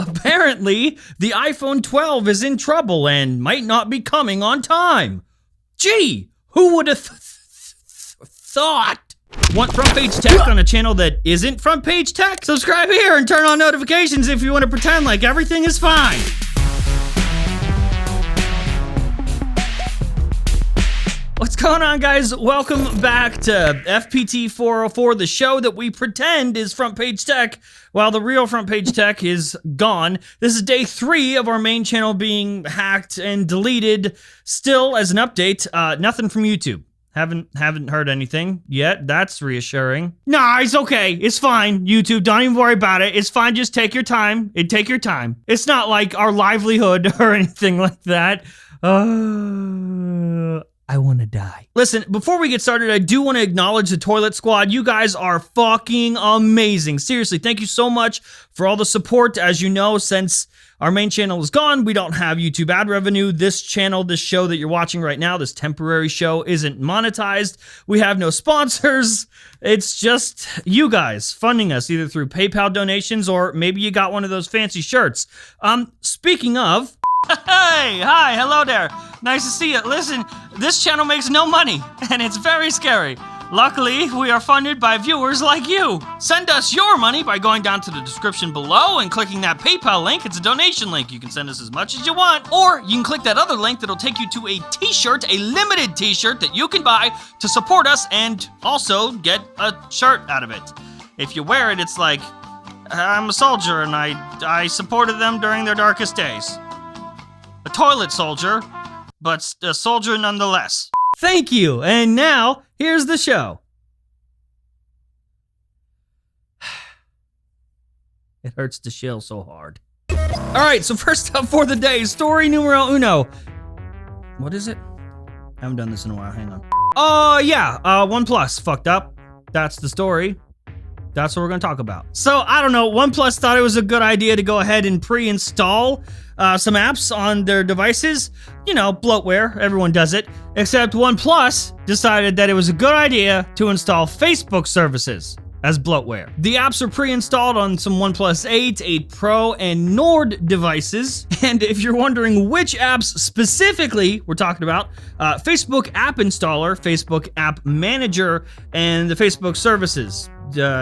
Apparently, the iPhone 12 is in trouble and might not be coming on time. Gee, who would have thought? Want front page tech on a channel that isn't front page tech? Subscribe here and turn on notifications if you want to pretend like everything is fine. What's going on, guys? Welcome back to FPT 404, the show that we pretend is front page tech while the real front page tech is gone. This is day 3 of our main channel being hacked and deleted. Still, as an update, nothing from YouTube. Haven't heard anything yet. That's reassuring. Nah, it's okay. It's fine. YouTube, don't even worry about it. It's fine. Just take your time. Take your time. It's not like our livelihood or anything like that. I want to die. Listen, before we get started, I do want to acknowledge the Toilet Squad. You guys are fucking amazing. Seriously, thank you so much for all the support. As you know, since our main channel is gone, we don't have YouTube ad revenue. This channel, this show that you're watching right now, this temporary show isn't monetized. We have no sponsors. It's just you guys funding us either through PayPal donations or maybe you got one of those fancy shirts. Speaking of, hey, hi, hello there. Nice to see you. Listen, this channel makes no money, and it's very scary. Luckily, we are funded by viewers like you. Send us your money by going down to the description below and clicking that PayPal link. It's a donation link. You can send us as much as you want, or you can click that other link that'll take you to a t-shirt, a limited t-shirt that you can buy to support us and also get a shirt out of it. If you wear it, it's like, I'm a soldier and I supported them during their darkest days. A toilet soldier, but a soldier nonetheless. Thank you, and now, here's the show. It hurts to chill so hard. Alright, so first up for the day, story numero uno. What is it? I haven't done this in a while, hang on. OnePlus fucked up. That's the story. That's what we're gonna talk about. So, I don't know, OnePlus thought it was a good idea to go ahead and pre-install some apps on their devices. You know, bloatware, everyone does it. Except OnePlus decided that it was a good idea to install Facebook services as bloatware. The apps are pre-installed on some OnePlus 8, 8 Pro, and Nord devices. And if you're wondering which apps specifically we're talking about, Facebook App Installer, Facebook App Manager, and the Facebook Services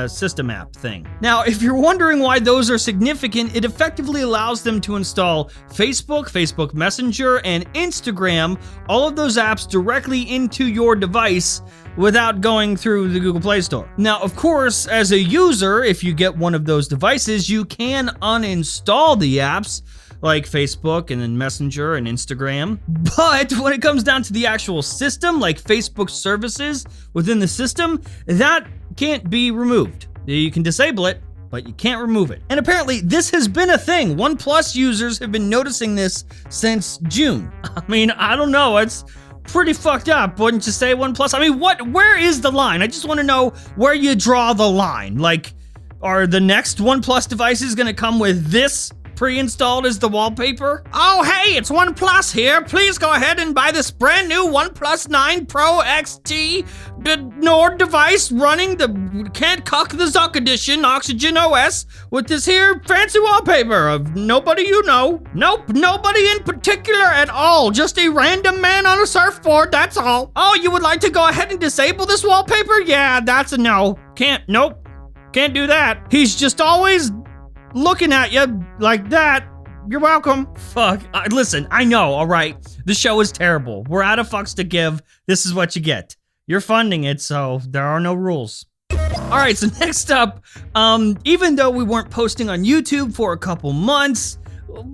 system app thing. Now, if you're wondering why those are significant, it effectively allows them to install Facebook, Facebook Messenger, and Instagram, all of those apps directly into your device without going through the Google Play Store. Now, of course, as a user, if you get one of those devices, you can uninstall the apps like Facebook and then Messenger and Instagram. But when it comes down to the actual system, like Facebook services within the system, that can't be removed. You can disable it, but you can't remove it. And apparently this has been a thing. OnePlus users have been noticing this since June. I mean, I don't know, it's pretty fucked up, wouldn't you say, OnePlus? I mean, where is the line? I just want to know where you draw the line. Like, are the next OnePlus devices gonna come with this pre-installed as the wallpaper? Oh, hey, it's OnePlus here. Please go ahead and buy this brand new OnePlus 9 Pro XT Nord device running the Can't Cuck the Zuck edition Oxygen OS with this here fancy wallpaper of nobody you know. Nope, nobody in particular at all. Just a random man on a surfboard, that's all. Oh, you would like to go ahead and disable this wallpaper? Yeah, that's a no. Nope, can't do that. He's just always looking at you like that. You're welcome. Fuck. Listen, I know, all right. The show is terrible. We're out of fucks to give. This is what you get. You're funding it, so there are no rules. All right, so next up, even though we weren't posting on YouTube for a couple months,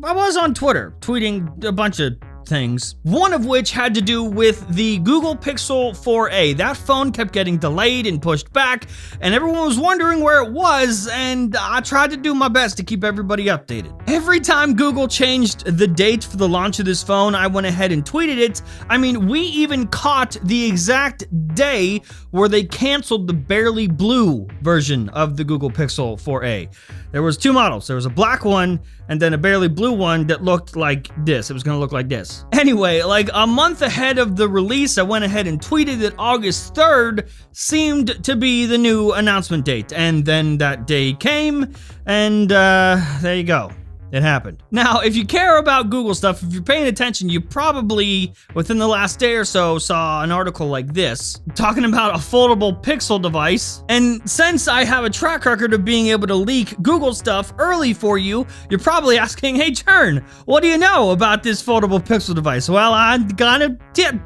I was on Twitter tweeting a bunch of things, one of which had to do with the Google Pixel 4a. That phone kept getting delayed and pushed back, and everyone was wondering where it was, and I tried to do my best to keep everybody updated. Every time Google changed the date for the launch of this phone, I went ahead and tweeted it. I mean, we even caught the exact day where they canceled the barely blue version of the Google Pixel 4a. There was two models. There was a black one and then a barely blue one that looked like this. It was gonna look like this. Anyway, like a month ahead of the release, I went ahead and tweeted that August 3rd seemed to be the new announcement date. And then that day came, and there you go. It happened. Now, if you care about Google stuff, if you're paying attention, you probably, within the last day or so, saw an article like this, talking about a foldable Pixel device. And since I have a track record of being able to leak Google stuff early for you, you're probably asking, hey, Jern, what do you know about this foldable Pixel device? Well, I'm gonna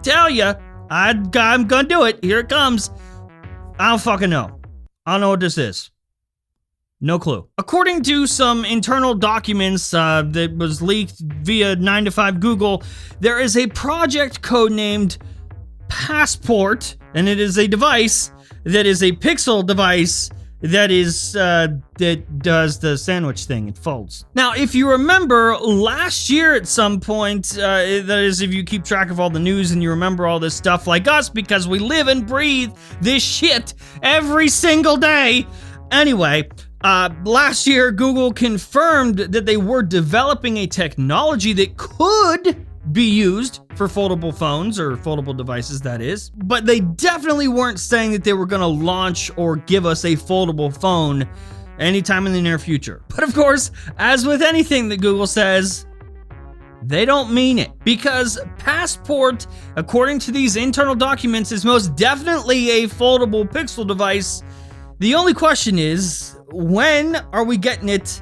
tell you. I'm gonna do it. Here it comes. I don't fucking know. I don't know what this is. No clue. According to some internal documents that was leaked via 9to5 Google, there is a project codenamed Passport, and it is a device that is a Pixel device that is that does the sandwich thing. It folds. Now, if you remember last year at some point, that is, if you keep track of all the news and you remember all this stuff like us, because we live and breathe this shit every single day. Anyway, last year, Google confirmed that they were developing a technology that could be used for foldable phones, or foldable devices, that is. But they definitely weren't saying that they were going to launch or give us a foldable phone anytime in the near future. But of course, as with anything that Google says, they don't mean it. Because Passport, according to these internal documents, is most definitely a foldable Pixel device. The only question is, when are we getting it,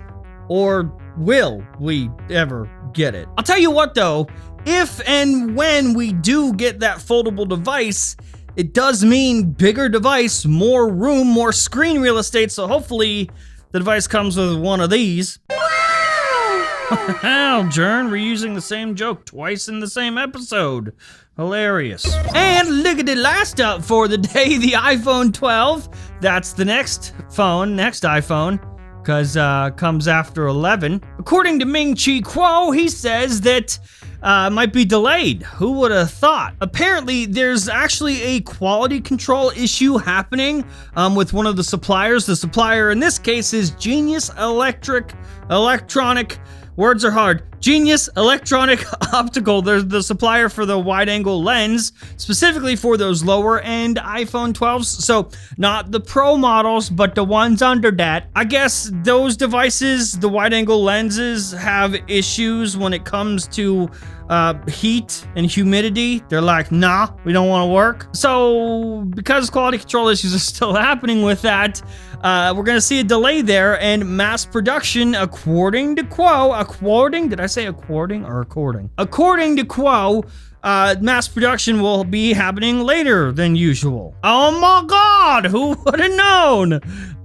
or will we ever get it? I'll tell you what though, if and when we do get that foldable device, it does mean bigger device, more room, more screen real estate, so hopefully the device comes with one of these. Wow, Jern, reusing the same joke twice in the same episode. Hilarious. And look at the last up for the day, the iPhone 12. That's the next phone, next iPhone, because comes after 11. According to Ming Chi Kuo, he says that might be delayed. Who would have thought? Apparently, there's actually a quality control issue happening with one of the suppliers. The supplier in this case is Genius Electronic. Words are hard. Genius Electronic Optical. They're the supplier for the wide-angle lens, specifically for those lower-end iPhone 12s. So not the Pro models, but the ones under that. I guess those devices, the wide-angle lenses, have issues when it comes to heat and humidity. They're like, nah, we don't want to work. So because quality control issues are still happening with that, we're going to see a delay there, and mass production, according to Kuo, did I say according or according? According to Kuo, mass production will be happening later than usual. Oh my God, who would have known?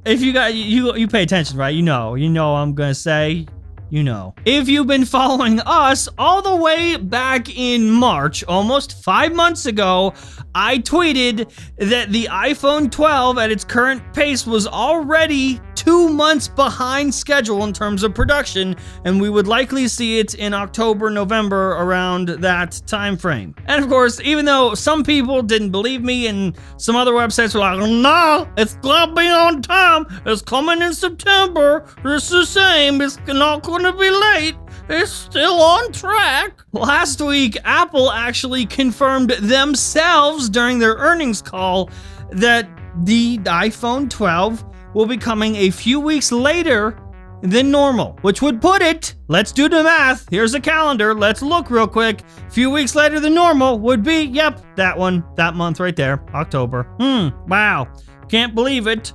If you got, you pay attention, right? You know I'm going to say, you know. If you've been following us all the way back in March, almost 5 months ago, I tweeted that the iPhone 12 at its current pace was already 2 months behind schedule in terms of production, and we would likely see it in October, November, around that time frame. And of course, even though some people didn't believe me and some other websites were like, no, it's gonna be on time, it's coming in September, it's the same, it's not gonna be late, it's still on track. Last week, Apple actually confirmed themselves during their earnings call that the iPhone 12 will be coming a few weeks later than normal, which would put it, let's do the math, here's a calendar, let's look real quick, a few weeks later than normal would be, yep, that one, that month right there, October. Wow, can't believe it.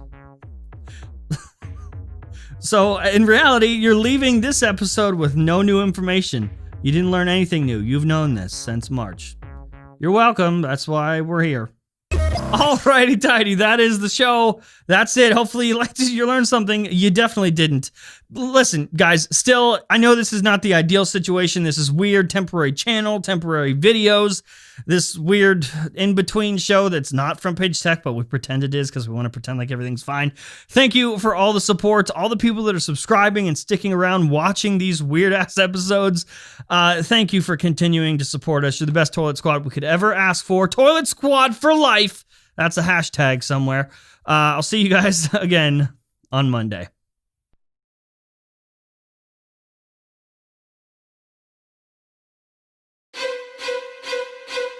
So in reality, you're leaving this episode with no new information. You didn't learn anything new. You've known this since March. You're welcome. That's why we're here. Alrighty, tidy. That is the show. That's it. Hopefully you liked it. You learned something. You definitely didn't. Listen, guys, still, I know this is not the ideal situation. This is weird, temporary channel, temporary videos. This weird in-between show that's not Front Page Tech, but we pretend it is because we want to pretend like everything's fine. Thank you for all the support, all the people that are subscribing and sticking around watching these weird-ass episodes. Thank you for continuing to support us. You're the best Toilet Squad we could ever ask for. Toilet Squad for life. That's a hashtag somewhere. I'll see you guys again on Monday.